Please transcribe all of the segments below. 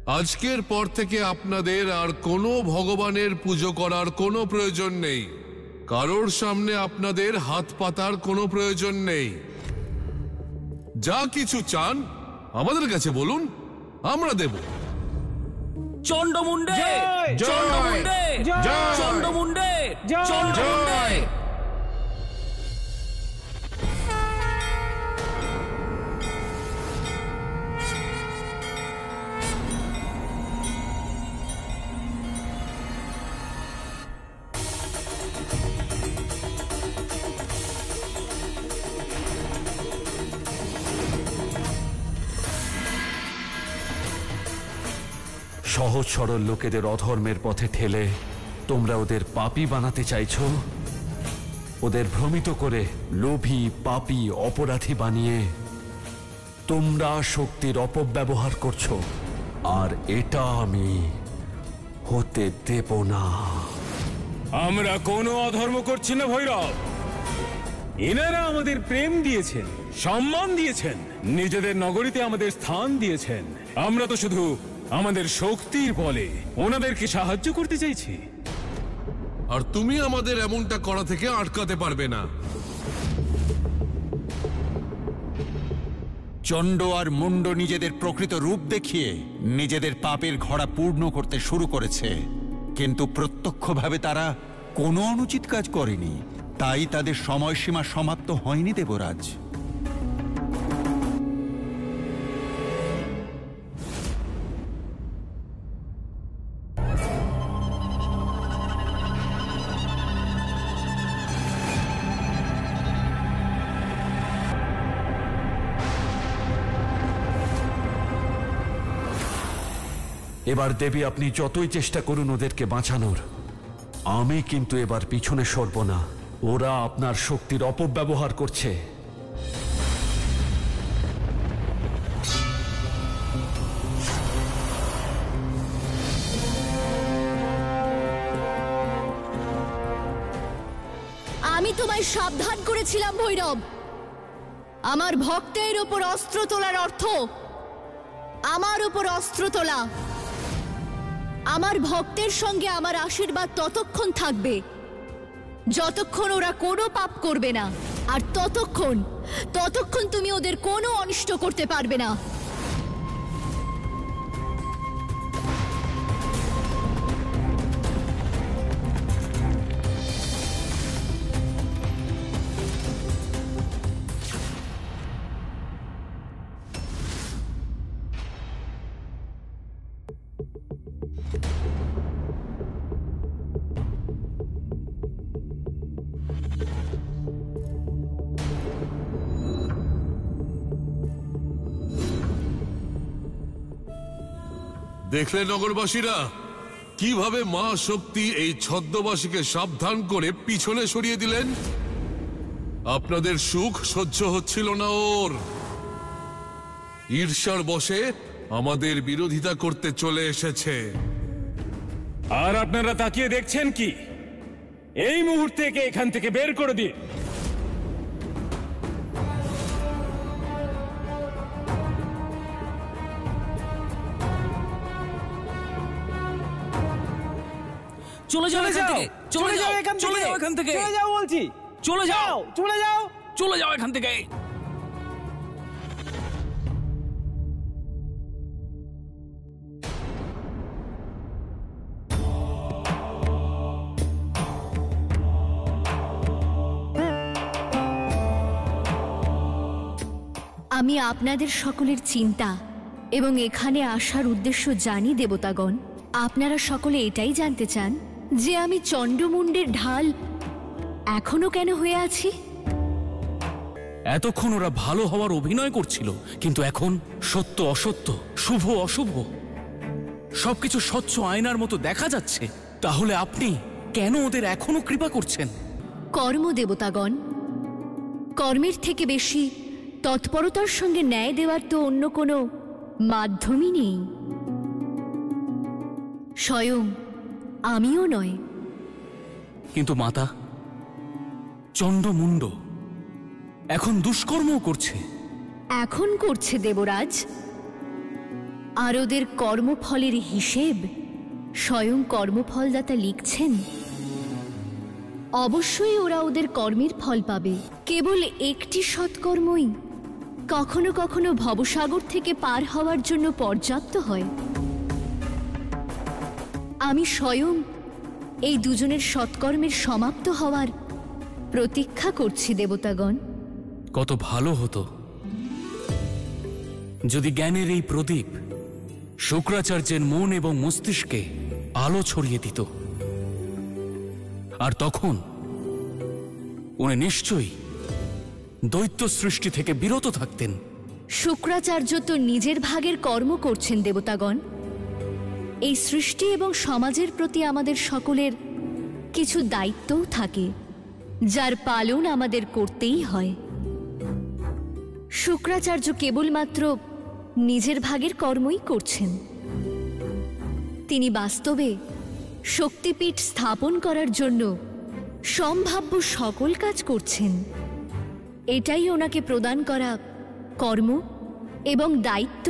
আজকের পর থেকে আপনাদের আর কোনো ভগবানের পুজো করার কোনো প্রয়োজন নেই। কারোর সামনে আপনাদের হাত পাতার কোনো প্রয়োজন নেই। যা কিছু চান আমাদের কাছে বলুন, আমরা দেব। চন্ডমুন্ডে চন্ডমুন্ডে চন্ডমুন্ডে চন্ডমুন্ডে। সহজ সরল লোকেদের অধর্মের পথে ঠেলে তোমরা ওদের পাপী বানাতে চাইছো, ওদের ভ্রমিত করে লোভী, পাপী, অপরাধী বানিয়ে তোমরা শক্তির অপব্যবহার করছো, আর এটা আমি হতে দেব না। আমরা কোনো অধর্ম করছি না ভৈরব। এনারা আমাদের প্রেম দিয়েছেন, সম্মান দিয়েছেন, নিজেদের নগরীতে আমাদের স্থান দিয়েছেন। আমরা তো শুধু আমাদের শক্তির বলে ওনাদেরকে সাহায্য করতে চাইছি। আর তুমি আমাদের এমনটা করা থেকে আটকাতে পারবে না। চণ্ড আর মুন্ড নিজেদের প্রকৃত রূপ দেখিয়ে নিজেদের পাপের ঘড়া পূর্ণ করতে শুরু করেছে, কিন্তু প্রত্যক্ষভাবে তারা কোনো অনুচিত কাজ করেনি, তাই তাদের সময়সীমা সমাপ্ত হয়নি দেবরাজ। এবার দেবী, আপনি যতই চেষ্টা করুন ওদেরকে বাঁচানোর, আমি কিন্তু এবার পিছনে সরব না। ওরা আপনার শক্তির অপব্যবহার করছে। আমি তোমায় সাবধান করেছিলাম ভৈরব। আমার ভক্তের উপর অস্ত্র তোলার অর্থ আমার উপর অস্ত্র তোলা। আমার ভক্তের সঙ্গে আমার আশীর্বাদ ততক্ষণ থাকবে যতক্ষণ ওরা কোনো পাপ করবে না, আর ততক্ষণ তুমি ওদের কোনো অনিষ্ট করতে পারবে না। দেখলে নগরবাসীরা, কিভাবে মা শক্তি এই ছদ্মবাসীকে সাবধান করে পিছনে সরিয়ে দিলেন। আপনাদের সুখ সহ্য হচ্ছিল না ওর। ঈর্ষার বশে আমাদের বিরোধিতা করতে চলে এসেছে। আর আপনারা তাকিয়ে দেখছেন কি? এই মুহূর্তে একে এখান থেকে বের করে দিন। চলে যাও এখান থেকে, চলে যাও এখান থেকে, চলে যাও এখান থেকে, চলে যাও বলছি, চলে যাও, চলে যাও, চলে যাও এখান থেকে। আমি আপনাদের সকলের চিন্তা এবং এখানে আসার উদ্দেশ্য জানি দেবতাগণ। আপনারা সকলে এটাই জানতে চান যে আমি চন্ডমুন্ডের ঢাল এখনো কেন হয়ে আছি। এতক্ষণ ওরা ভালো হওয়ার অভিনয় করছিল, কিন্তু এখন সত্য অসত্য, শুভ অশুভ সবকিছু স্বচ্ছ আয়নার মতো দেখা যাচ্ছে। তাহলে আপনি কেন ওদের এখনো কৃপা করছেন? কর্ম দেবতাগণ, কর্মের থেকে বেশি তৎপরতার সঙ্গে ন্যায় দেওয়ার তো অন্য কোনো মাধ্যমই নেই। স্বয়ং আমিও নয়। কিন্তু মাতা, চন্ডমুন্ড এখন দুষ্কর্মও করছে। এখন করছে দেবরাজ। আর ওদের কর্মফলের হিসেব স্বয়ং কর্মফলদাতা লিখছেন। অবশ্যই ওরা ওদের কর্মের ফল পাবে। কেবল একটি সৎকর্মই কখনো কখনো ভবসাগর থেকে পার হওয়ার জন্য পর্যাপ্ত হয়। আমি স্বয়ং এই দুজনের সৎকর্মের সমাপ্ত হওয়ার প্রতীক্ষা করছি দেবতাগণ। কত ভালো হতো যদি জ্ঞানের এই প্রদীপ শুক্রাচার্যের মন এবং মস্তিষ্কে আলো ছড়িয়ে দিত, আর তখন উনি নিশ্চয়ই দৈত্য সৃষ্টি থেকে বিরত থাকতেন। শুক্রাচার্য তো নিজের ভাগের কর্ম করছেন দেবতাগণ। এই সৃষ্টি এবং সমাজের প্রতি আমাদের সকলের কিছু দায়িত্বও থাকে, যার পালন আমাদের করতেই হয়। শুক্রাচার্য কেবলমাত্র নিজের ভাগের কর্মই করছেন। তিনি বাস্তবে শক্তিপীঠ স্থাপন করার জন্য সম্ভাব্য সকল কাজ করছেন। এটাই ওনাকে প্রদান করা কর্ম এবং দায়িত্ব।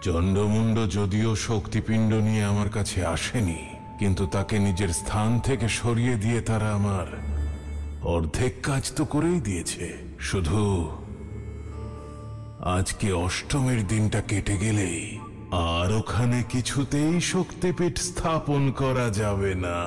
চন্ডমুণ্ড যদিও শক্তিপিণ্ড নিয়ে আমার কাছে আসেনি, কিন্তু তাকে নিজের স্থান থেকে সরিয়ে দিয়ে তারা আমার অর্ধেক কাজ তো করেই দিয়েছে। শুধু আজকে অষ্টমীর দিনটা কেটে গেলেই আর ওখানে কিছুতেই শক্তিপীঠ স্থাপন করা যাবে না।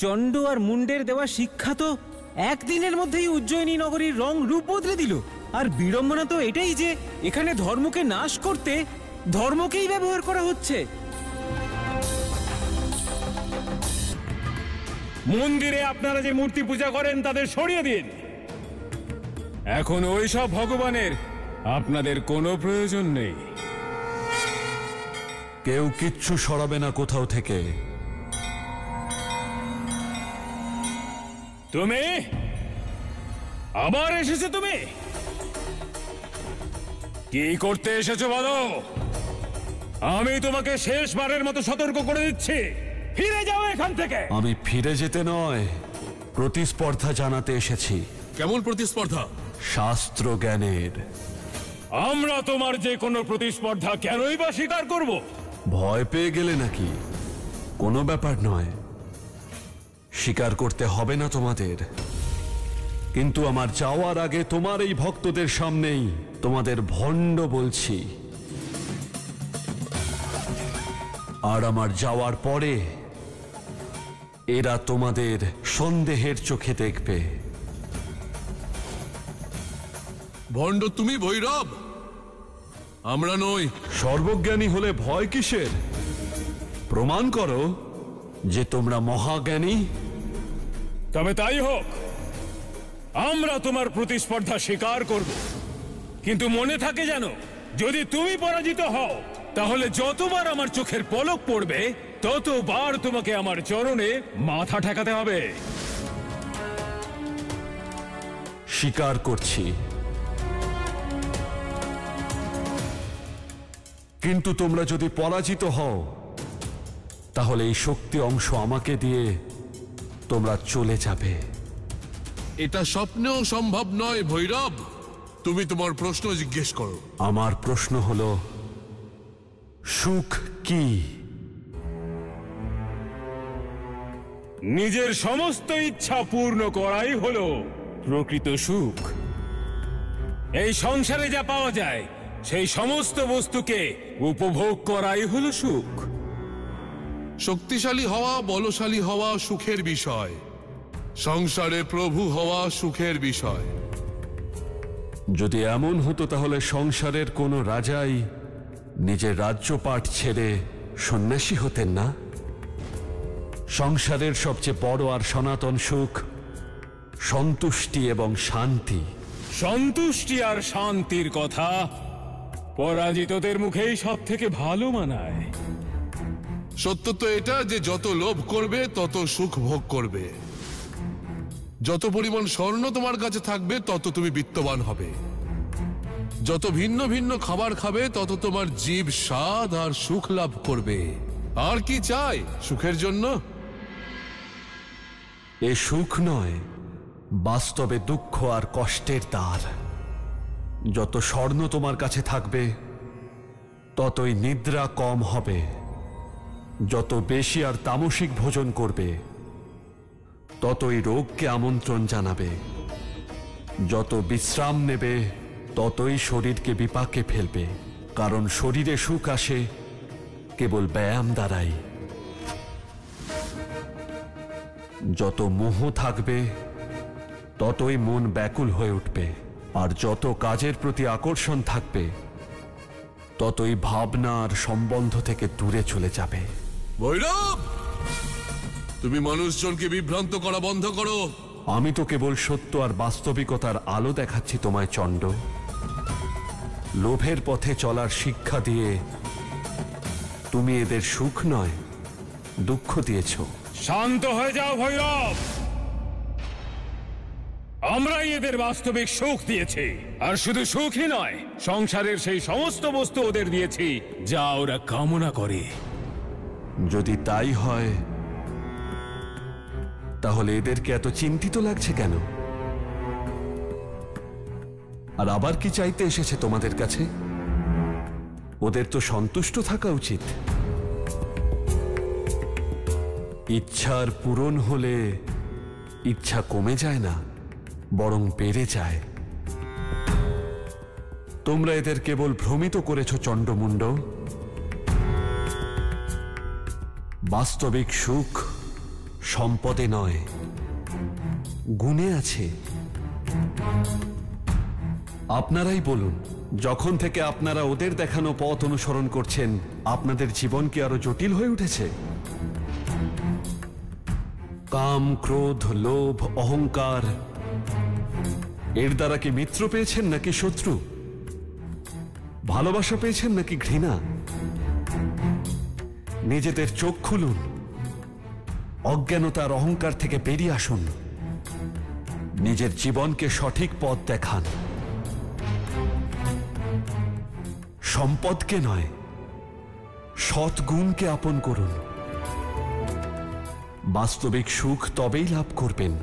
চণ্ড আর মুন্ডের দেওয়া শিক্ষা তো একদিনের মধ্যেই উজ্জয়িনী নগরীর রং রূপ বদলে দিল। আর বিড়ম্বনা তো এটাই যে এখানে ধর্মকে নাশ করতে ধর্মকেই ব্যবহার করা হচ্ছে। মন্দিরে আপনারা যে মূর্তি পূজা করেন তাদের সরিয়ে দিন। এখন ওইসব ভগবানের আপনাদের কোনো প্রয়োজন নেই। কেউ কিচ্ছু সরাবে না কোথাও থেকে। তুমি আবার এসেছো? তুমি কি করতে এসেছো বলো? আমি তোমাকে শেষবারের মতো সতর্ক করে দিচ্ছি, ফিরে যাও এখান থেকে। আমি ফিরে যেতে নয়, প্রতিস্পর্ধা জানাতে এসেছি। কেমন প্রতিস্পর্ধা? শাস্ত্র জ্ঞানের। আমরা তোমার যে কোনো প্রতিস্পর্ধা কেনই বা স্বীকার করব? ভয় পেয়ে গেলে নাকি? কোনো ব্যাপার নয়, স্বীকার করতে হবে না তোমাদের। কিন্তু আমার যাওয়ার আগে তোমার এই ভক্তদের সামনেই তোমাদের ভণ্ড বলছি, আর আমার যাওয়ার পরে এরা তোমাদের সন্দেহের চোখে দেখবে। ভণ্ড তুমি ভৈরব, আমরা নই। সর্বজ্ঞানী হলে ভয় কিসের? প্রমাণ করো যে তোমরা মহাজ্ঞানী। তবে তাই হোক, আমরা তোমার প্রতিস্পর্ধা স্বীকার করব, কিন্তু মনে থাকে যেন যদি তুমি পরাজিত হও তাহলে যতবার আমার চোখের পলক পড়বে ততবার তোমাকে আমার চরণে মাথা ঠেকাতে হবে। স্বীকার করছি, কিন্তু তোমরা যদি পরাজিত হও তাহলে এই শক্তি অংশ আমাকে দিয়ে তোমরা চলে যাবে। এটা স্বপ্নেও সম্ভব নয় ভৈরব। তুমি তোমার প্রশ্ন জিজ্ঞেস করো। আমার প্রশ্ন হলো, সুখ কি? নিজের সমস্ত ইচ্ছা পূর্ণ করাই হলো প্রকৃত সুখ। এই সংসারে যা পাওয়া যায় সেই সমস্ত বস্তুকে উপভোগ করাই হলো সুখ। শক্তিশালী হওয়া, বলশালী হওয়া সুখের বিষয়, সংসারে প্রভু হওয়া সুখের বিষয়। যদি এমন হতো তাহলে সংসারের কোনো রাজাই নিজের রাজ্যপাট ছেড়ে সন্ন্যাসী হতেন না। সংসারের সবচেয়ে বড় আর সনাতন সুখ সন্তুষ্টি এবং শান্তি। সন্তুষ্টি আর শান্তির কথা পরাজিতদের মুখেই সব থেকে ভালো মানায়। সত্য তো এটা যে যত লোভ করবে তত সুখ ভোগ করবে। যত পরিমাণ স্বর্ণ তোমার কাছে থাকবে তত তুমি বিত্তবান হবে। যত ভিন্ন ভিন্ন খাবার খাবে তত তোমার জীব স্বাদ আর সুখ লাভ করবে। আর কি চাই সুখের জন্য? এ সুখ নয়, বাস্তবে দুঃখ আর কষ্টের দ্বার। যত স্বর্ণ তোমার কাছে থাকবে ততই নিদ্রা কম হবে। যত বেশি আর তামসিক ভোজন করবে ততই রোগকে আমন্ত্রণ জানাবে। যত বিশ্রাম নেবে ততই শরীরকে বিপাকে ফেলবে, কারণ শরীরে সুখ আসে কেবল ব্যায়াম দ্বারাই। যত মোহ থাকবে ততই মন ব্যাকুল হয়ে উঠবে, আর যত কাজের প্রতি আকর্ষণ থাকবে ততই ভাবনা আর সম্বন্ধ থেকে দূরে চলে যাবে। ভৈরব, তুমি মানুষজনকে বিভ্রান্ত করা বন্ধ করো। আমি তো কেবল সত্য আর বাস্তবিকতার আলো দেখাচ্ছি তোমায় চণ্ড। লোভের পথে চলার শিক্ষা দিয়ে তুমি এদের সুখ নয় দুঃখ দিয়েছ। শান্ত হয়ে যাও ভৈরব, আমরাই এদের বাস্তবিক সুখ দিয়েছি। আর শুধু সুখই নয়, সংসারের সেই সমস্ত বস্তু ওদের দিয়েছি যা ওরা কামনা করে। যদি তাই হয় তাহলে এদেরকে এত চিন্তিত লাগছে কেন? আর আবার কি চাইতে এসেছে তোমাদের কাছে? ওদের তো সন্তুষ্ট থাকা উচিত। ইচ্ছার পূরণ হলে ইচ্ছা কমে যায় না, বরং বেড়ে যায়। তোমরা এদের কেবল ভ্রমিত করেছ চণ্ডমুণ্ড। বাস্তবিক সুখ সম্পদে নয়, গুণে আছে। আপনারাই বলুন, যখন থেকে আপনারা ওদের দেখানো পথ অনুসরণ করছেন আপনাদের জীবন কি আরো জটিল হয়ে উঠেছে? কাম, ক্রোধ, লোভ, অহংকার এর দ্বারা কি মিত্র পেয়েছেন নাকি শত্রু? ভালোবাসা পেয়েছেন নাকি ঘৃণা? নিজেদের চোখ খুলুন, অজ্ঞানতার অহংকার থেকে বেরিয়ে আসুন, নিজের জীবনকে সঠিক পথ দেখান। সম্পদকে নয়, সৎগুণকে আপন করুন। বাস্তবিক সুখ তবেই লাভ করবেন।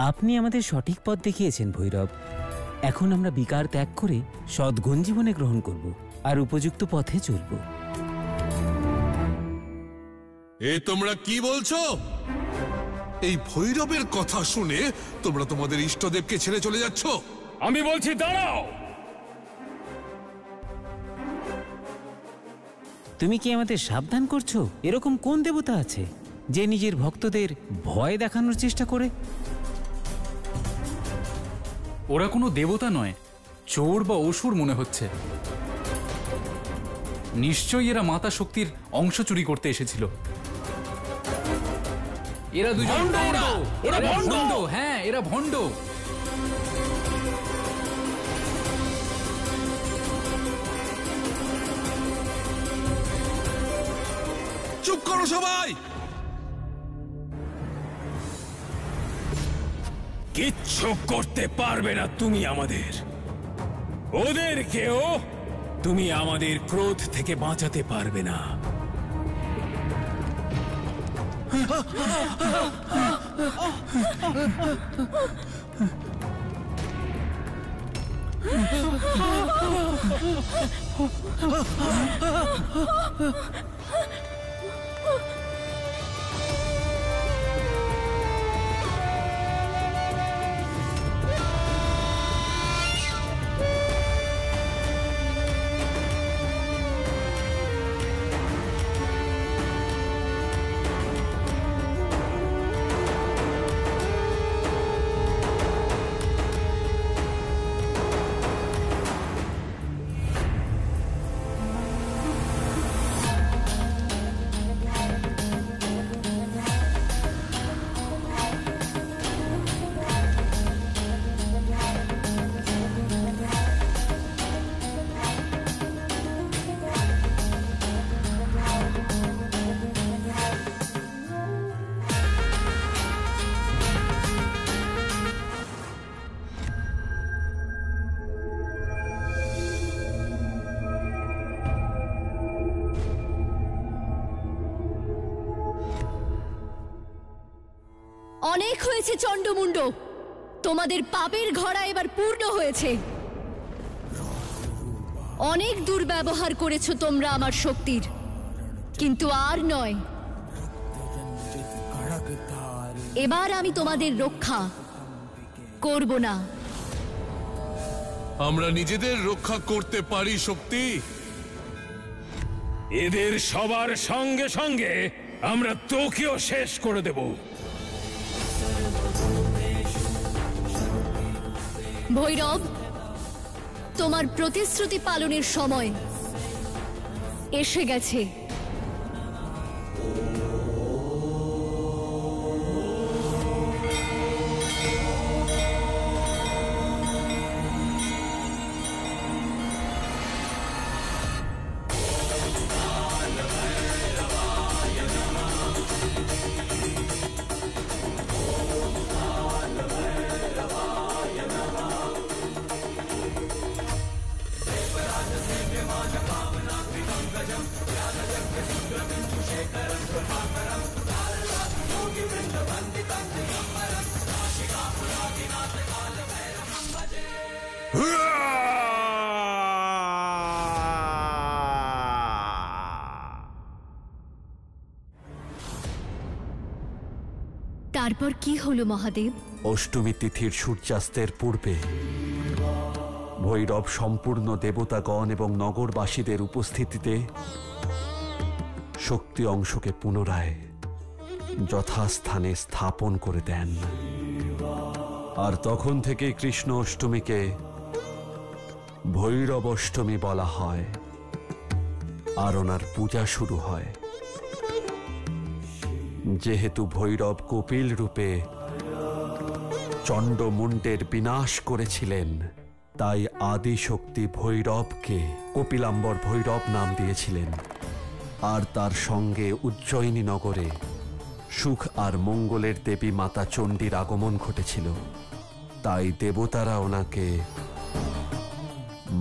আপনি আমাদের সঠিক পথ দেখিয়েছেন ভৈরব। এখন আমরা বিকার ত্যাগ করে সদ্গুণ জীবনে গ্রহণ করব আর উপযুক্ত পথে চলব। এ তোমরা কি বলছো? এই ভৈরবের কথা শুনে তোমরা তোমাদের ইষ্টদেবকে ছেড়ে চলে যাচ্ছ? আমি বলছি দাঁড়াও। তুমি কি আমাদের সাবধান করছো? এরকম কোন দেবতা আছে যে নিজের ভক্তদের ভয় দেখানোর চেষ্টা করে? ওরা কোনো দেবতা নয়, চোর বা অসুর মনে হচ্ছে। নিশ্চয়ই এরা মাতা শক্তির অংশ চুরি করতে এসেছিল। এরা দুজন ভণ্ড। হ্যাঁ, এরা ভণ্ড। চুপ করো সবাই। কিচ্ছু করতে পারবে না তুমি আমাদের। ওদেরকেও তুমি আমাদের ক্রোধ থেকে বাঁচাতে পারবে না। অনেক হয়েছে চণ্ডমুণ্ড, তোমাদের পাপের ঘড়া এবার পূর্ণ হয়েছে। অনেক দুর্ব্যবহার করেছো তোমরা আমার শক্তির, কিন্তু আর নয়। এবার আমি তোমাদের রক্ষা করব না। আমরা নিজেদের রক্ষা করতে পারি শক্তি। এদের সবার সঙ্গে সঙ্গে আমরা তোকেও শেষ করে দেব। ভৈরব, তোমার প্রতিশ্রুতি পালনের সময় এসে গেছে। তারপর কি হলো মহাদেব? অষ্টমী তিথির সূর্যাস্তের পূর্বে ভৈরব সম্পূর্ণ দেবতাগণ এবং নগরবাসীদের উপস্থিতিতে শক্তি অংশকে পুনরায় যথাস্থানে স্থাপন করে দেন। আর তখন থেকে কৃষ্ণ অষ্টমীকে ভৈরব অষ্টমী বলা হয়, আর ওনার পূজা শুরু হয়। যেহেতু ভৈরব কপিল রূপে চণ্ডমুণ্ডের বিনাশ করেছিলেন, তাই আদি শক্তি ভৈরবকে কপিলাম্বর ভৈরব নাম দিয়েছিলেন। আর তার সঙ্গে উজ্জয়িনী নগরে সুখ আর মঙ্গলের দেবী মাতা চণ্ডীর আগমন ঘটেছিল, তাই দেবতারা ওনাকে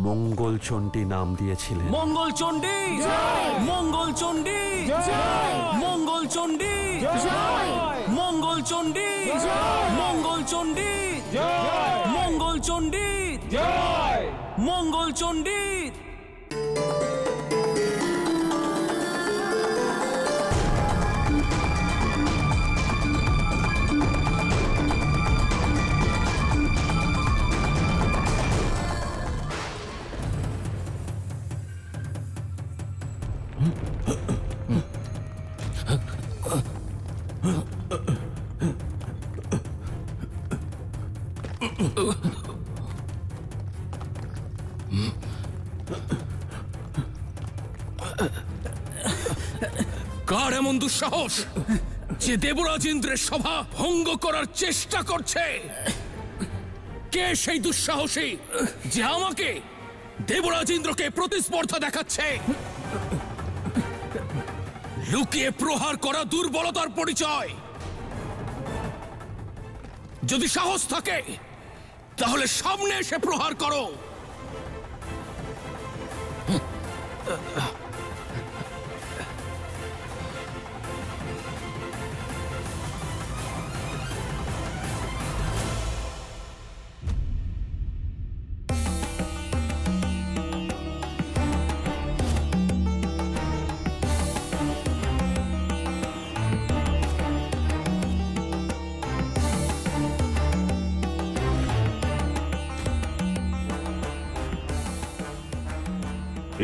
মঙ্গল চণ্ডী নাম দিয়েছিলেন। মঙ্গল চণ্ডী, মঙ্গল চণ্ডী, মঙ্গল চণ্ডী, মঙ্গল চণ্ডী, মঙ্গল চণ্ডী, মঙ্গল চণ্ডী, মঙ্গল চণ্ডী। কার এমন দুঃসাহস যে দেবরাজ ইন্দ্রের সভা ভঙ্গ করার চেষ্টা করছে? কে সেই দুঃসাহসী যে আমাকে দেবরাজ ইন্দ্রকে প্রতিস্পর্ধা দেখাচ্ছে? লুকিয়ে প্রহার করা দুর্বলতার পরিচয়। যদি সাহস থাকে তাহলে সামনে এসে প্রহার করো।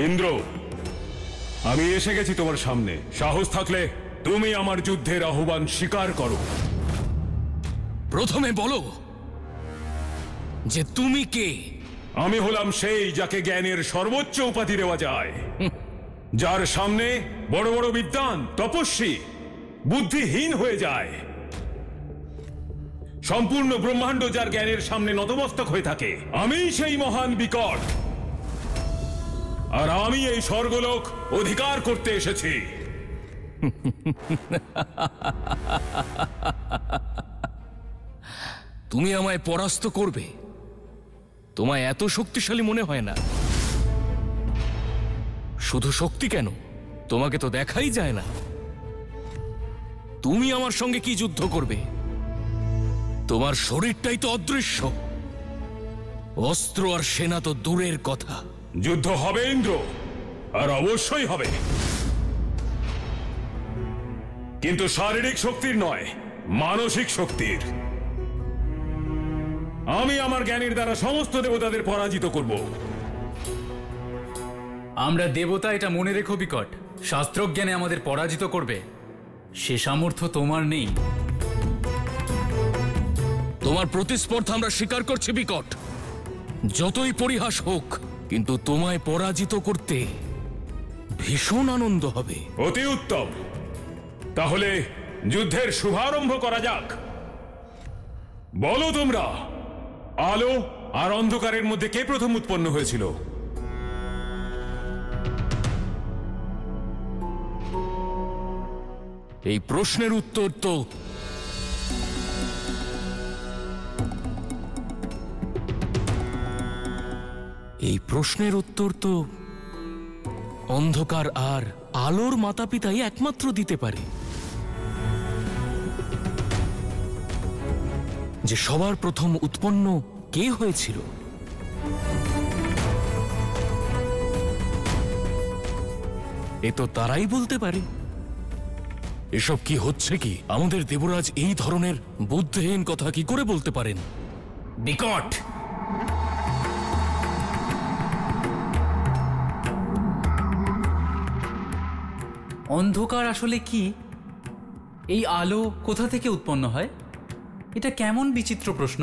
ইন্দ্র, আমি এসে গেছি তোমার সামনে। সাহস থাকলে তুমি আমার যুদ্ধের আহ্বান স্বীকার করো। প্রথমে বলো যে তুমি কে? আমি হলাম সেই যাকে জ্ঞানের সর্বোচ্চ উপাধি দেওয়া যায়, যার সামনে বড় বড় বিদ্বান তপস্বী বুদ্ধিহীন হয়ে যায়। সম্পূর্ণ ব্রহ্মাণ্ড যার জ্ঞানের সামনে নতমস্তক হয়ে থাকে। আমি সেই মহান বিকট, আর আমি এই স্বর্গলোক অধিকার করতে এসেছি। তুমি আমায় পরাস্ত করবে? তোমায় এত শক্তিশালী মনে হয় না। শুধু শক্তি কেন, তোমাকে তো দেখাই যায় না। তুমি আমার সঙ্গে কি যুদ্ধ করবে? তোমার শরীরটাই তো অদৃশ্য, অস্ত্র আর সেনা তো দূরের কথা। যুদ্ধ হবে ইন্দ্র, আর অবশ্যই হবে, কিন্তু শারীরিক শক্তির নয়, মানসিক শক্তির। আমি আমার জ্ঞানের দ্বারা সমস্ত দেবতাদের পরাজিত করব। আমরা দেবতা, এটা মনে রেখো বিকট। শাস্ত্রজ্ঞানে আমাদের পরাজিত করবে সে সামর্থ্য তোমার নেই। তোমার প্রতিস্পর্ধা আমরা স্বীকার করছি বিকট, যতই পরিহাস হোক, কিন্তু তোমায় পরাজিত করতে ভীষণ আনন্দ হবে। অতি উত্তম, তাহলে যুদ্ধের শুভারম্ভ করা যাক। বলো তোমরা, আলো আর অন্ধকারের মধ্যে কে প্রথম উৎপন্ন হয়েছিল? এই প্রশ্নের উত্তর তো অন্ধকার আর আলোর মাতা পিতাই একমাত্র দিতে পারে। যে সবার প্রথম উৎপন্ন কে হয়েছিল, এ তো তারাই বলতে পারে। এসব কি হচ্ছে কি? আমাদের দেবরাজ এই ধরনের বুদ্ধিহীন কথা কি করে বলতে পারেন? বিকট, অন্ধকার আসলে কি? এই আলো কোথা থেকে উৎপন্ন হয়? এটা কেমন বিচিত্র প্রশ্ন।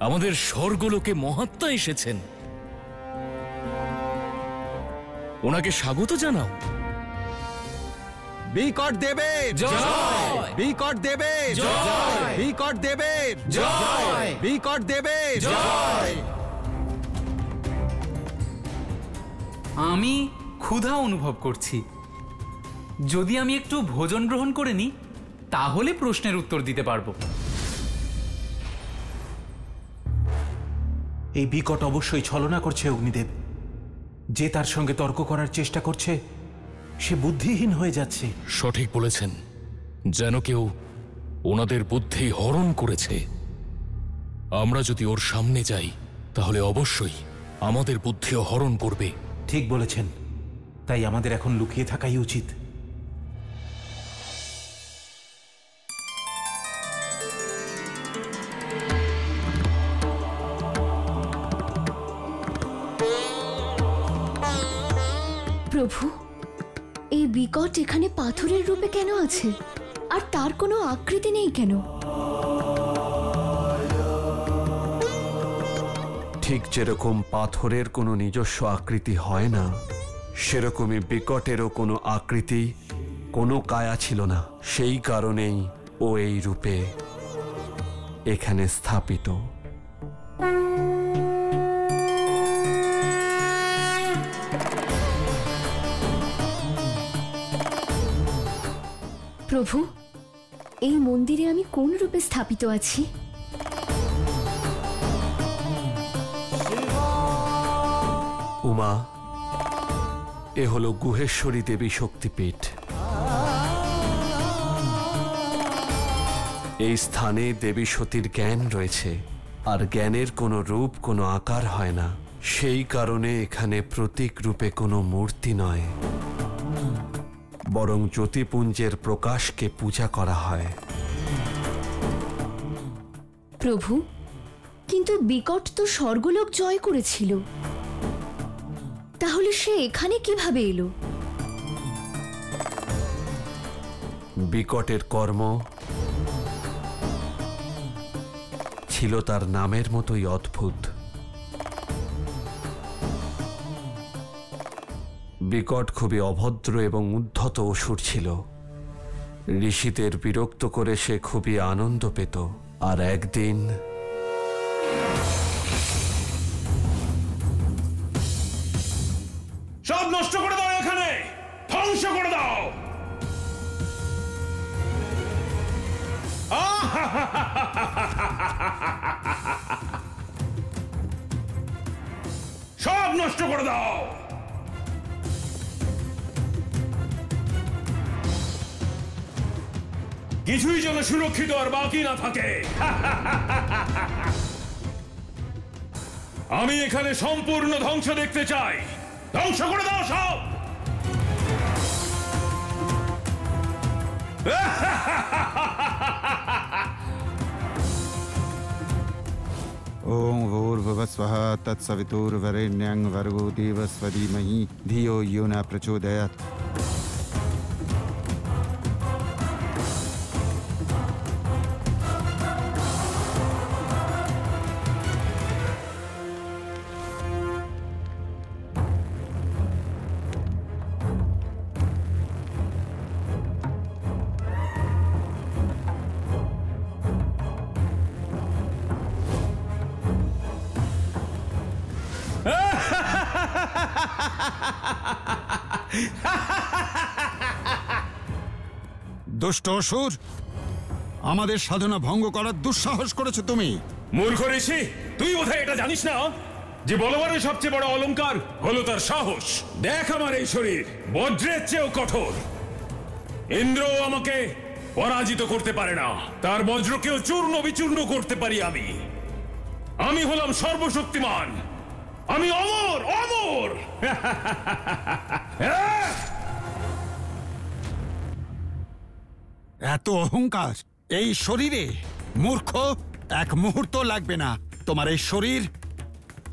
আমাদের স্বর্গলোকে মহাত্মা এসেছেন, ওনাকে স্বাগত জানাও। বিকট দেবের জয়, বিকট দেবের জয়, বিকট দেবের জয়, বিকট দেবের জয়। আমি ক্ষুধা অনুভব করছি। যদি আমি একটু ভোজন গ্রহণ করে নিই, তাহলে প্রশ্নের উত্তর দিতে পারবো। এই বিকট অবশ্যই ছলনা করছে অগ্নিদেব। যে তার সঙ্গে তর্ক করার চেষ্টা করছে সে বুদ্ধিহীন হয়ে যাচ্ছে। সঠিক বলেছেন, যেন কেউ ওনাদের বুদ্ধি হরণ করেছে। আমরা যদি ওর সামনে যাই তাহলে অবশ্যই আমাদের বুদ্ধিও হরণ করবে। ঠিক বলেছেন, তাই আমাদের এখন লুকিয়ে থাকাই উচিত। প্রভু, এই বিকট এখানে পাথরের রূপে কেন আছে? আর তার কোনো আকৃতি নেই কেন? ঠিক যেরকম পাথরের কোনো নিজস্ব আকৃতি হয় না, সেরকমই বিকটেরও কোনো আকৃতি, কোনো কায়া ছিল না। সেই কারণেই ও এই রূপে এখানে স্থাপিত। প্রভু, এই মন্দিরে আমি কোন রূপে স্থাপিত আছি? উমা, এ হলো গুহেশ্বরী দেবী শক্তিপীঠ। এই স্থানে দেবী সতীর জ্ঞান রয়েছে, আর জ্ঞানের কোনো রূপ, কোনো আকার হয় না। সেই কারণে এখানে প্রতীক রূপে কোনো মূর্তি নয়, বরং জ্যোতিপুঞ্জের প্রকাশকে পূজা করা হয়। প্রভু, কিন্তু বিকট তো স্বর্গলোক জয় করেছিল, তাহলে সে এখানে কিভাবে এলো? বিকটের কর্ম ছিল তার নামের মতোই অদ্ভুত। বিকট খুবই অভদ্র এবং উদ্ধত অসুর ছিল। ঋষিদের বিরক্ত করে সে খুবই আনন্দ পেত। আর একদিন সব নষ্ট সব নষ্ট করে দাও। কিছুই যেন সুরক্ষিত আর বাকি না থাকে। আমি এখানে সম্পূর্ণ ধ্বংস দেখতে চাই। ধ্বংস করে দাও সব। ओम भूर्भुवस्वः तत्सवितुर्वरेण्यं भर्गो देवस्य धीमहि धियो यो न प्रचोदयात्। দুষ্ট অসুর, আমাদের সাধনা ভঙ্গ করার দুঃসাহস করেছো তুমি। মূর্খ ঋষি, তুই বোধহয় এটা জানিস না যে বলবানের সবচেয়ে বড় অলংকার হলো তার সাহস। দেখ আমার এই শরীর বজ্রের চেয়েও কঠোর। ইন্দ্র আমাকে পরাজিত করতে পারে না, তার বজ্রকেও চূর্ণ বিচূর্ণ করতে পারি আমি। আমি হলাম সর্বশক্তিমান, আমি অমর অমর। এত অহংকার এই শরীরে? মূর্খ, এক মুহূর্ত লাগবে না তোমার এই শরীর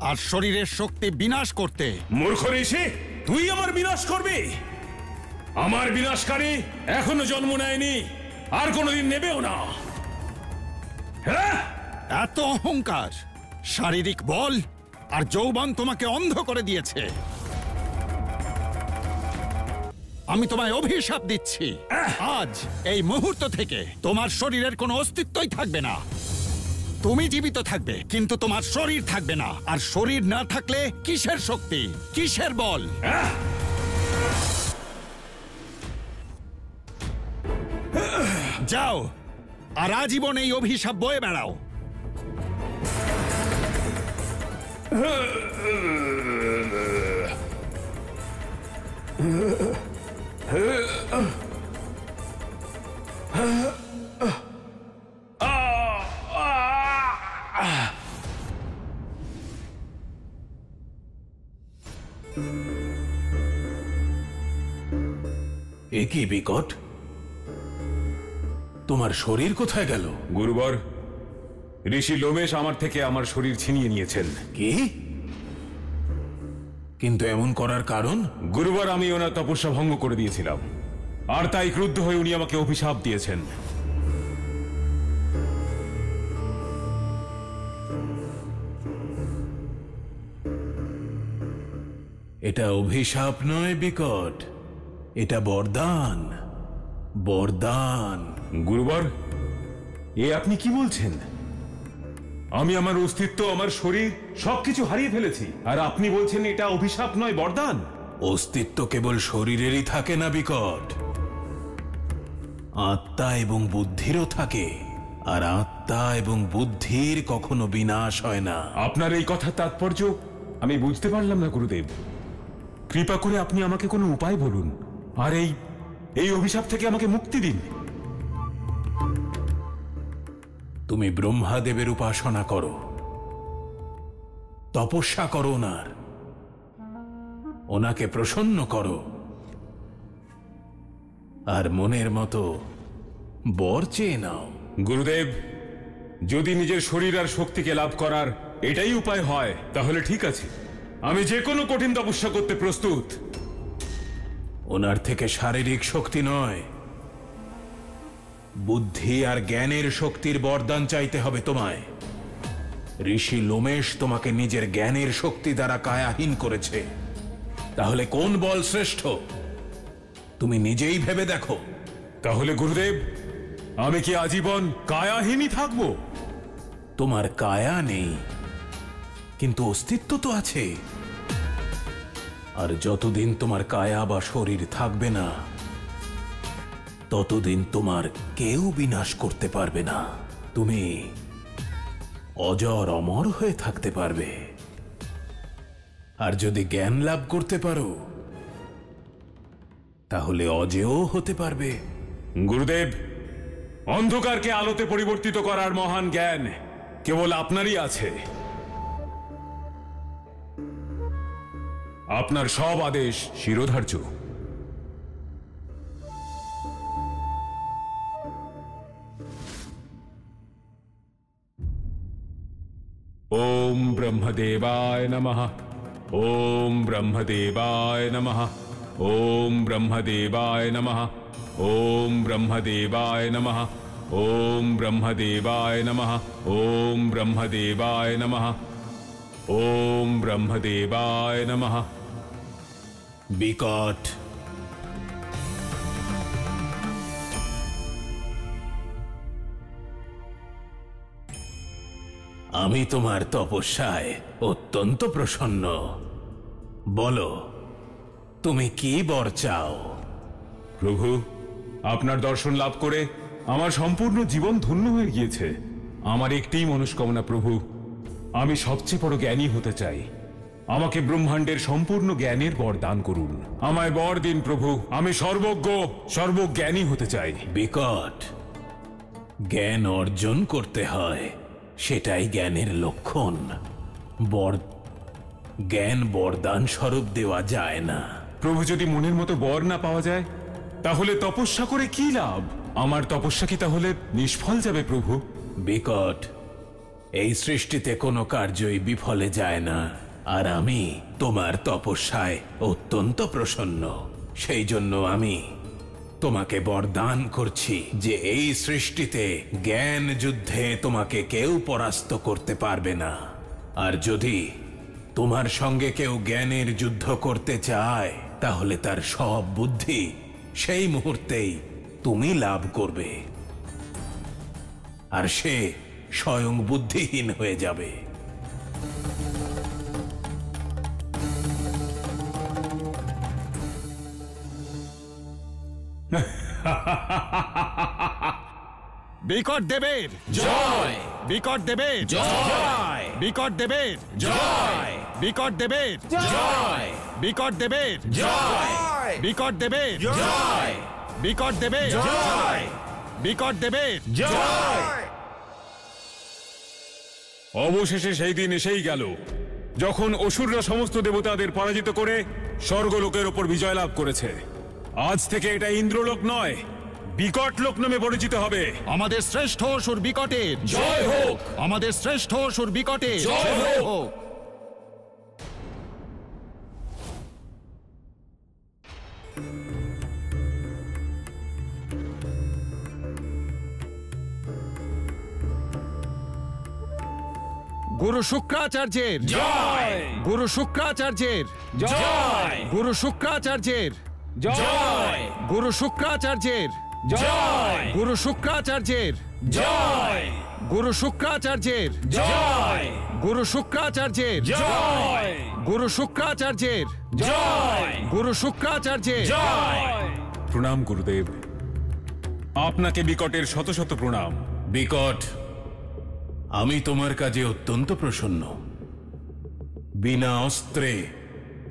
আর শরীরের শক্তি বিনাশ করতে। মূর্খ ঋষি, তুই আমার বিনাশ করবি? আমার বিনাশকারী এখনো জন্ম নেয়নি, আর কোনোদিন নেবেও না। এত অহংকার! শারীরিক বল আর যৌবন তোমাকে অন্ধ করে দিয়েছে। আমি তোমায় অভিশাপ দিচ্ছি, আজ এই মুহূর্ত থেকে তোমার শরীরের কোনো অস্তিত্বই থাকবে না। তুমি জীবিত থাকবে, কিন্তু তোমার শরীর থাকবে না। আর শরীর না থাকলে কিসের শক্তি, কিসের বল? যাও আর আজীবন এই অভিশাপ বয়ে বেড়াও। কি বিকট, তোমার শরীর কোথায় গেল? গুরুবর, ঋষি লোমেশ আমার থেকে আমার শরীর ছিনিয়ে নিয়েছেন। কি? কিন্তু এমন করার কারণ? গুরুবার, আমি ওনার তপস্যা ভঙ্গ করে দিয়েছিলাম, আর তাই ক্রুদ্ধ হয়ে উনি আমাকে অভিশাপ দিয়েছেন। এটা অভিশাপ নয় বিকট, এটা বরদান। বরদান। গুরুবর, এ আপনি কি বলছেন? আমি আমার অস্তিত্ব, আমার শরীর সবকিছু হারিয়ে ফেলেছি, আর আপনি বলছেন এটা অভিশাপ নয় বরদান? অস্তিত্ব কেবল শরীরেরই থাকে না বিকট, আত্মা এবং বুদ্ধিরও থাকে, আর আত্মা এবং বুদ্ধির কখনো বিনাশ হয় না। আপনার এই কথার তাৎপর্য আমি বুঝতে পারলাম না গুরুদেব। কৃপা করে আপনি আমাকে কোনো উপায় বলুন, আর এই অভিশাপ থেকে আমাকে মুক্তি দিন। তুমি ব্রহ্মাদেবের উপাসনা করো, তপস্যা করো, ওনাকে প্রসন্ন করো, আর মনের মতো বর চেয়ে নাও। গুরুদেব, যদি নিজের শরীর আর শক্তিকে লাভ করার এটাই উপায় হয়, তাহলে ঠিক আছে, আমি যে কোনো কঠিন তপস্যা করতে প্রস্তুত। ওনার থেকে শারীরিক শক্তি নয়, বুদ্ধি আর জ্ঞানের শক্তির বরদান চাইতে হবে তোমায়। ঋষি লোমেশ তোমাকে নিজের জ্ঞানের শক্তি দ্বারা কায়াহীন করেছে, তাহলে কোন বল শ্রেষ্ঠ তুমি নিজেই ভেবে দেখো। তাহলে গুরুদেব, আমি কি আজীবন কায়াহীনই থাকব? তোমার কায়া নেই, কিন্তু অস্তিত্ব তো আছে, আর যতদিন তোমার কায়া বা শরীর থাকবে না, ততদিন তোমার কেউ বিনাশ করতে পারবে না। তুমি অজর অমর হয়ে থাকতে পারবে। আর যদি জ্ঞান লাভ করতে পারো তাহলে অজেয় হতে পারবে। গুরুদেব, অন্ধকারকে আলোতে পরিবর্তিত করার মহান জ্ঞান কেবল আপনারই আছে। আপনার সব আদেশ শিরোধার্য। ওম ব্রহ্মদেবায় নমঃ। ওম ব্রহ্মদেবায় নমঃ। ওম ব্রহ্মদেবায় নমঃ। ওম ব্রহ্মদেবায় নমঃ। ওম ব্রহ্মদেবায় নমঃ। ওম ব্রহ্মদেবায় নমঃ। ওম ব্রহ্মদেবায় নমঃ। বিকট আমি তোমার তপস্যায় অত্যন্ত প্রসন্ন। বলো, তুমি কি বর চাও? প্রভু, আপনার দর্শন লাভ করে আমার সম্পূর্ণ জীবন ধন্য হয়ে গিয়েছে। আমার একটিই মনস্কামনা প্রভু, আমি সবচেয়ে বড় জ্ঞানী হতে চাই। আমাকে ব্রহ্মাণ্ডের সম্পূর্ণ জ্ঞানের বর দান করুন। আমায় বর দিন প্রভু, আমি সর্বজ্ঞ সর্বজ্ঞানী হতে চাই। বিকট, জ্ঞান অর্জন করতে হয়, সেটাই জ্ঞানের লক্ষণ। জ্ঞান বরদান স্বরূপ দেওয়া যায় না। প্রভু, যদি মনের মতো বর না পাওয়া যায় তাহলে তপস্যা করে কি লাভ? আমার তপস্যা কি তাহলে নিষ্ফল যাবে প্রভু? বিকট, এই সৃষ্টিতে কোনো কার্যই বিফলে যায় না। আর আমি তোমার তপস্যায় অত্যন্ত প্রসন্ন। সেই জন্য আমি তোমাকে বরদান করছি যে এই সৃষ্টিতে জ্ঞান যুদ্ধে তোমাকে কেউ পরাস্ত করতে পারবে না। আর যদি তোমার সঙ্গে কেউ জ্ঞানের যুদ্ধ করতে চায় তাহলে তার সব বুদ্ধি সেই মুহূর্তেই তুমি লাভ করবে, আর সে স্বয়ং বুদ্ধিহীন হয়ে যাবে। বিকট দেবের জয়! বিকট দেবের জয়! বিকট দেবের জয়! বিকট দেবের জয়! বিকট দেবের জয়! বিকট দেবের জয়! বিকট দেবের জয়! বিকট দেবের জয়! অবশেষে সেই দিন এসেই গেল যখন অসুররা সমস্ত দেবতাদের পরাজিত করে স্বর্গলোকের ওপর বিজয় লাভ করেছে। আজ থেকে এটা ইন্দ্রলোক নয়, বিকট লোক নামে পরিচিত হবে। আমাদের শ্রেষ্ঠ অসুর বিকটের জয় হোক! আমাদের শ্রেষ্ঠ অসুর বিকটের জয় হোক! গুরু শুক্রাচার্যের জয়! গুরু শুক্রাচার্যের জয়! গুরু শুক্রাচার্যের জয়! গুরু শুক্রাচার্যের জয়! গুরু শুক্রাচার্যের জয়! গুরু শুক্রাচার্যের জয়! গুরু শুক্রাচার্যের জয়! গুরু শুক্রাচার্যের জয়! গুরু শুক্রাচার্যের জয়! প্রণাম গুরুদেব, আপনাকে বিকটের শত শত প্রণাম। বিকট, আমি তোমার কাজে অত্যন্ত প্রসন্ন। বিনা অস্ত্রে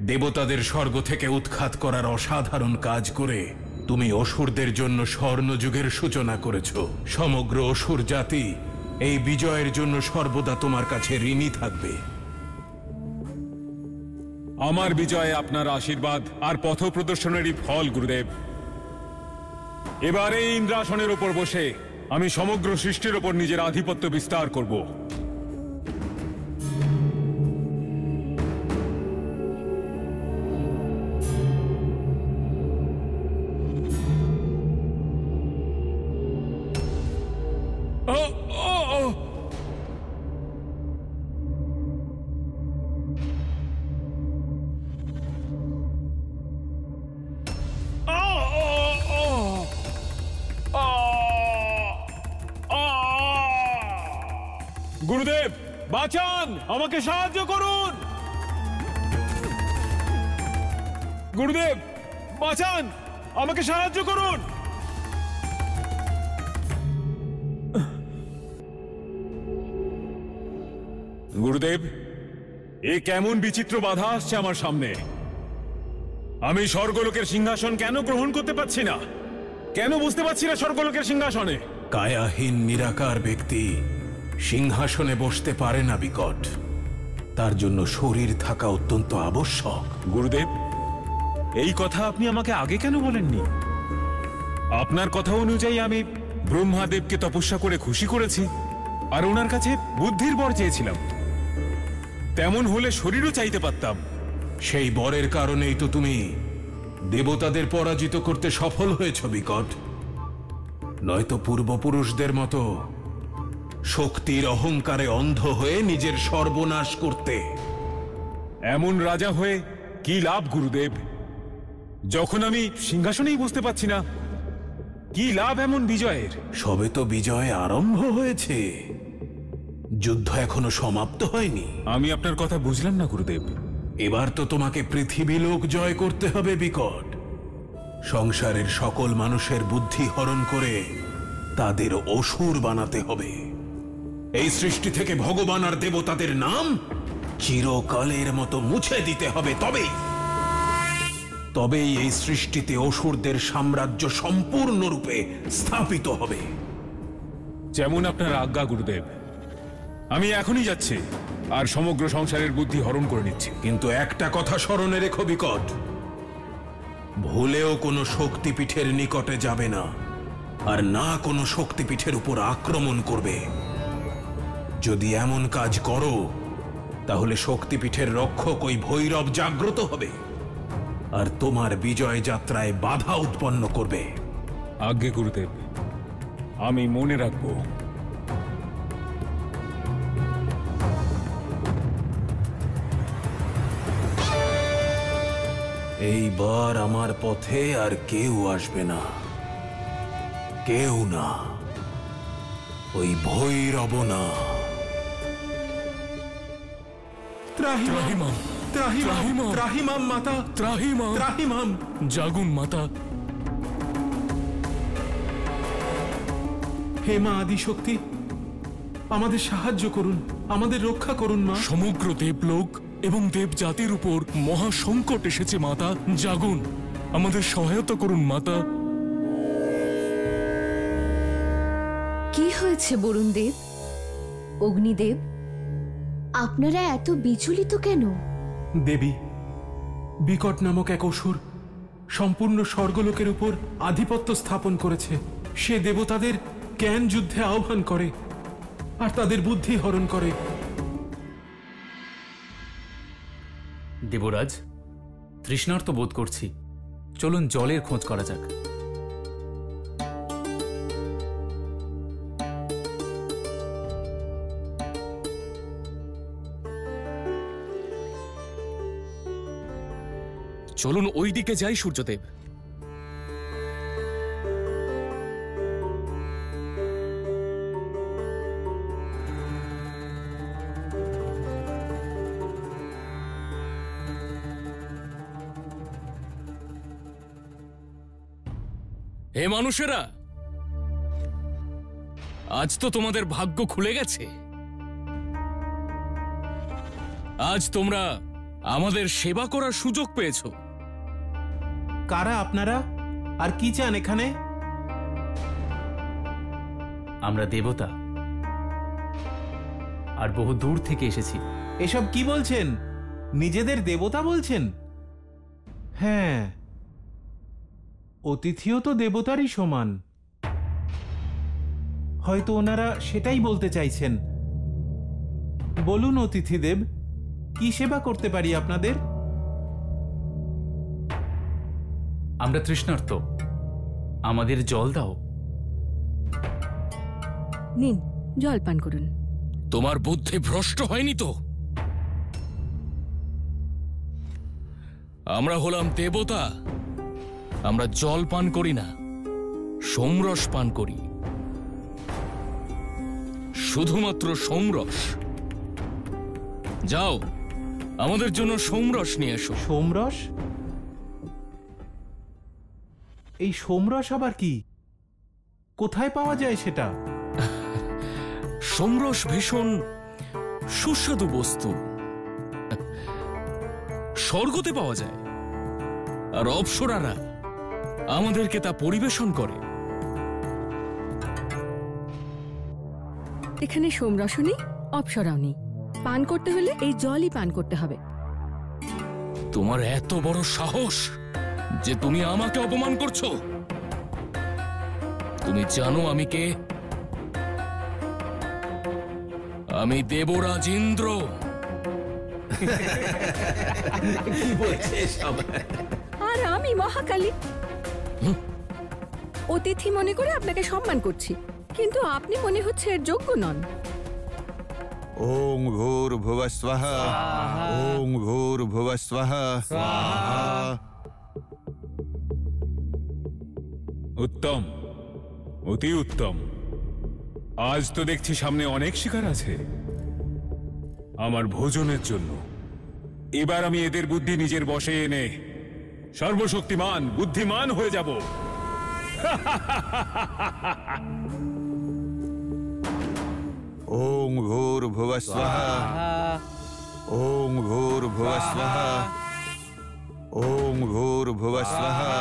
দেবতাদের স্বর্গ থেকে উৎখাত করার অসাধারণ কাজ করে তুমি অসুরদের জন্য স্বর্ণযুগের সূচনা করেছ। সমগ্র অসুর জাতি এই বিজয়ের জন্য সর্বদা তোমার কাছে ঋণী থাকবে। আমার বিজয়ে আপনার আশীর্বাদ আর পথ প্রদর্শনেরই ফল গুরুদেব। এবারে ইন্দ্রাসনের ওপর বসে আমি সমগ্র সৃষ্টির ওপর নিজের আধিপত্য বিস্তার করব। গুরুদেব, বাঁচান, আমাকে সাহায্য করুন। গুরুদেব, বাঁচান, আমাকে সাহায্য করুন। গুরুদেব, এ কেমন বিচিত্র বাধা আসছে আমার সামনে। আমি স্বর্গলোকের সিংহাসন কেন গ্রহণ করতে পারছি না? কেন বুঝতে পারছি না স্বর্গলোকের সিংহাসনে? কায়াহীন নিরাকার ব্যক্তি সিংহাসনে বসতে পারে না বিকট। তার জন্য শরীর থাকা অত্যন্ত আবশ্যক। গুরুদেব, এই কথা আপনি আমাকে আগে কেন বলেননি? আপনার কথা অনুযায়ী আমি ব্রহ্মাদেবকে তপস্যা করে খুশি করেছি, আর ওনার কাছে বুদ্ধির বর চেয়েছিলাম। তেমন হলে শরীরও চাইতে পারতাম। সেই বরের কারণেই তো তুমি দেবতাদের পরাজিত করতে সফল হয়েছ বিকট। নয়তো পূর্বপুরুষদের মতো শক্তির অহংকারে অন্ধ হয়ে নিজের সর্বনাশ করতে। এমন রাজা হয়ে কি লাভ গুরুদেব, যখন আমি সিংহাসনেই বসতে পারছি না? কি লাভ এমন বিজয়ের? সবে তো বিজয় আরম্ভ হয়েছে, যুদ্ধ এখনো সমাপ্ত হয়নি। আমি আপনার কথা বুঝলাম না গুরুদেব। এবার তো তোমাকে পৃথিবী লোক জয় করতে হবে বিকট। সংসারের সকল মানুষের বুদ্ধি হরণ করে তাদের অসুর বানাতে হবে। এই সৃষ্টি থেকে ভগবান আর দেবতাদের নাম চিরকালের মতো মুছে দিতে হবে। তবেই এই সৃষ্টিতে অসুরদের সাম্রাজ্য সম্পূর্ণরূপে স্থাপিত হবে। যেমন আপনার আজ্ঞা গুরুদেব। আমি এখনই যাচ্ছি আর সমগ্র সংসারের বুদ্ধি হরণ করে নিচ্ছি। কিন্তু একটা কথা স্মরণে রেখো বিকট, ভুলেও কোনো শক্তিপীঠের নিকটে যাবে না, আর না কোনো শক্তিপীঠের উপর আক্রমণ করবে। যদি এমন কাজ করো তাহলে শক্তিপীঠের রক্ষক ওই ভৈরব জাগ্রত হবে আর তোমার বিজয় যাত্রায় বাধা উৎপন্ন করবে। আজ্ঞে গুরুদেব, আমি মনে রাখবো। এইবার আমার পথে আর কেউ আসবে না, কেউ না, ওই ভৈরব না। ত্রাহিমাম, ত্রাহিমাম, ত্রাহিমাম মাতা, ত্রাহিমাম, ত্রাহিমাম। জাগুন মাতা। হে মা আদিশক্তি, আমাদের সাহায্য করুন, আমাদের রক্ষা করুন মা। সমগ্র দেবলোক এবং দেব জাতির উপর মহা সংকট এসেছে মাতা। জাগুন, আমাদের সহায়তা করুন মাতা। কি হয়েছে বরুণ দেব, অগ্নিদেব? আপনারা এত বিচলিত কেন? দেবী, বিকট নামক এক অসুর সম্পূর্ণ স্বর্গলোকের উপর আধিপত্য স্থাপন করেছে। সে দেবতাদের জ্ঞান যুদ্ধে আহ্বান করে আর তাদের বুদ্ধি হরণ করে। দেবরাজ, তৃষ্ণার্ত বোধ করছি, চলুন জলের খোঁজ করা যাক। চলুন ওই দিকে যাই সূর্যদেব। হে মানুষেরা, আজ তো তোমাদের ভাগ্য খুলে গেছে। আজ তোমরা আমাদের সেবা করার সুযোগ পেয়েছো। কারা আপনারা আর কি চান এখানে? আমরা দেবতা, আর বহু দূর থেকে এসেছি। এসব কি বলছেন? নিজেদের দেবতা বলছেন? হ্যাঁ, অতিথিও তো দেবতারই সমান। হয়তো ওনারা সেটাই বলতে চাইছেন। বলুন অতিথিদেব, কি সেবা করতে পারি আপনাদের? আমরা তৃষ্ণার্ত, আমাদের জল দাও। নিন, জল পান করুন। তোমার বুদ্ধি ভ্রষ্ট হয়নি তো? আমরা হলাম দেবতা, আমরা জল পান করি না, সোমরস পান করি। শুধুমাত্র সোমরস। যাও, আমাদের জন্য সোমরস নিয়ে এসো। সোমরস? এই সোমরস আবার কি? কোথায় পাওয়া যায় সেটা? সোমরস ভীষণ সুস্বাদু বস্তু স্বর্গতে পাওয়া যায়, আর অপ্সরারা আমাদেরকে তা পরিবেশন করে। এখানে সোমরসও নেই, অপ্সরাও নেই। পান করতে হলে এই জলই পান করতে হবে। তোমার এত বড় সাহস যে তুমি আমাকে অপমান করছো? তুমি জানো আমি কে? আমি দেবরাজ ইন্দ্র। আর আমি মহাকালী। অতিথি মনে করে আপনাকে সম্মান করছি, কিন্তু আপনি মনে হচ্ছে এর যোগ্য নন। ওং ভূর্ভুবঃ স্বাহা, ওং ভূর্ভুবঃ স্বাহা। উত্তম, অতি উত্তম। আজ তো দেখছি সামনে অনেক শিকার আছে আমার ভোজনের জন্য। এবার আমি এদের বুদ্ধি নিজের বশে এনে সর্বশক্তিমান বুদ্ধিমান হয়ে যাব। ওং ভূর্ভুবঃ স্বাহা, ওং ভূর্ভুবঃ স্বাহা, ওং ভূর্ভুবঃ স্বাহা।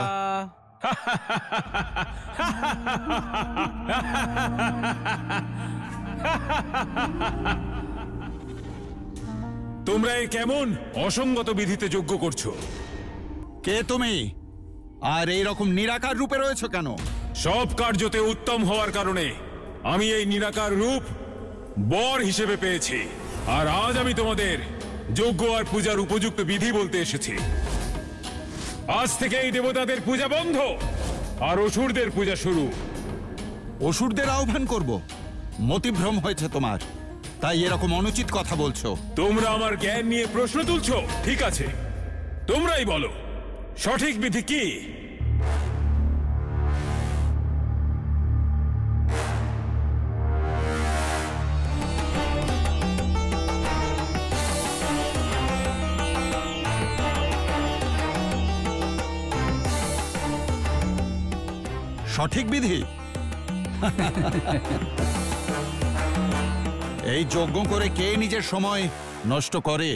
তোমরা এই কেমন অসঙ্গত বিধিতে যজ্ঞ করছো? কে তুমি? আর এই রকম নিরাকার রূপে রয়েছে কেন? সব কার্যতে উত্তম হওয়ার কারণে আমি এই নিরাকার রূপ বর হিসেবে পেয়েছি। আর আজ আমি তোমাদের যজ্ঞ আর পূজার উপযুক্ত বিধি বলতে এসেছি। আজ থেকে এই দেবতাদের পূজা বন্ধ আর অসুরদের পূজা শুরু। অসুরদের আহ্বান করব? মতিভ্রম হয়েছে তোমার, তাই এরকম অনুচিত কথা বলছো। তোমরা আমার জ্ঞান নিয়ে প্রশ্ন তুলছো? ঠিক আছে, তোমরাই বলো সঠিক বিধি কি? সঠিক বিধি? এই যজ্ঞ করে কে নিজের সময় নষ্ট করে?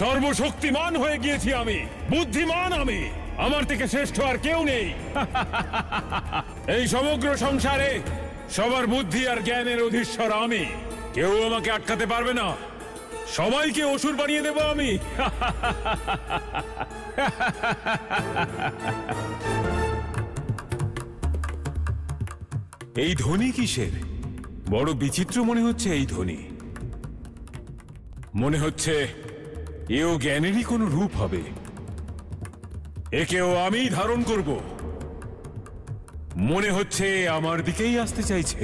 সর্বশক্তিমান হয়ে গিয়েছি আমি, বুদ্ধিমান আমি। আমার থেকে শ্রেষ্ঠ আর কেউ নেই। এই সমগ্র সংসারে সবার বুদ্ধি আর জ্ঞানের অধীশ্বর আমি। কেউ আমাকে আটকাতে পারবে না। সবাইকে অসুর বানিয়ে দেব আমি। এই ধ্বনি কিসের? বড় বিচিত্র মনে হচ্ছে এই ধ্বনি। মনে হচ্ছে এও জ্ঞানেরই কোনো রূপ হবে। একেও আমি ধারণ করব। মনে হচ্ছে আমার দিকেই আসতে চাইছে।